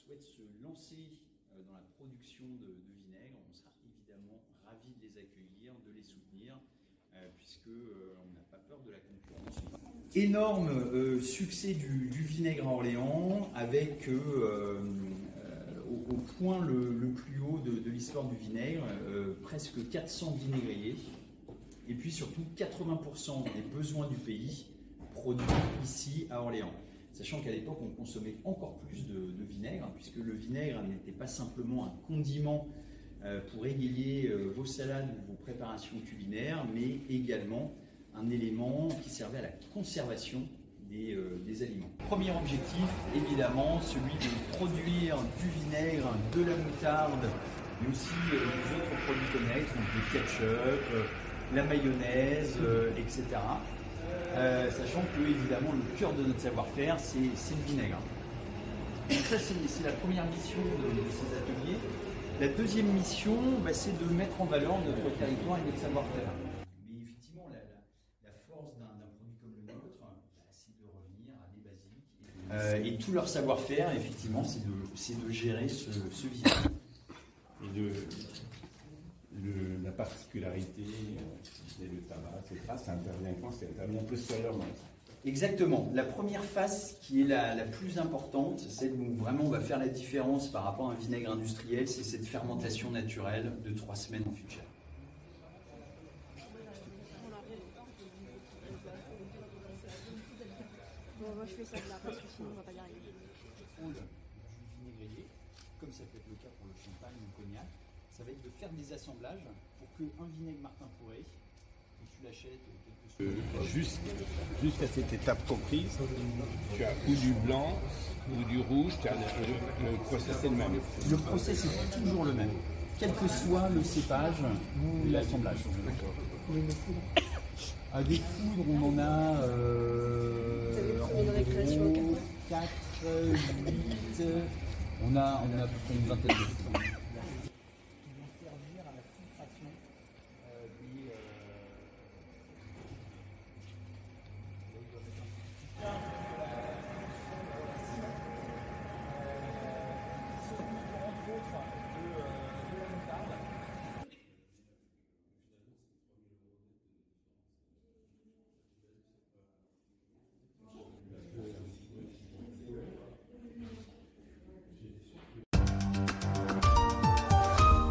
souhaitent se lancer dans la production de vinaigre, on sera évidemment ravis de les accueillir, de les soutenir, puisqu'on n'a pas peur de la concurrence. Énorme succès du vinaigre à Orléans, avec au point le plus haut de l'histoire du vinaigre, presque 400 vinaigriers, et puis surtout 80% des besoins du pays produits ici à Orléans. Sachant qu'à l'époque, on consommait encore plus de vinaigre, puisque le vinaigre n'était pas simplement un condiment pour égayer vos salades ou vos préparations culinaires, mais également un élément qui servait à la conservation des aliments. Premier objectif, évidemment, celui de produire du vinaigre, de la moutarde, mais aussi des autres produits connexes, donc le ketchup, la mayonnaise, etc. Sachant que, évidemment, le cœur de notre savoir-faire, c'est le vinaigre. Donc ça, c'est la première mission de ces ateliers. La deuxième mission, c'est de mettre en valeur notre territoire et notre savoir-faire. Mais effectivement, la force d'un produit comme le nôtre, c'est de revenir à des basiques. Et tout leur savoir-faire, effectivement, c'est de gérer ce vinaigre. Et la particularité, le tabac, etc., ça intervient quand? Ça intervient postérieurement. Exactement. La première phase qui est la plus importante, celle où vraiment on va faire la différence par rapport à un vinaigre industriel, c'est cette fermentation naturelle de 3 semaines en fût de chai. Bon, moi je fais ça de là parce que sinon on va pas y arriver. Le rôle du vinaigrier, comme ça peut être le cas pour le champagne ou le cognac, ça va être de faire des assemblages pour qu'un vinaigre Martin Pourret, quand tu l'achètes, Jusqu'à cette étape comprise, tu as ou du blanc ou du rouge, le process est le même. Le process est toujours le même, quel que soit le cépage ou l'assemblage. À des foudres, on en a en gros 4, 8, on a à peu près une vingtaine de foudres. Qui vont servir à la filtration des...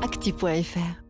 Acti.fr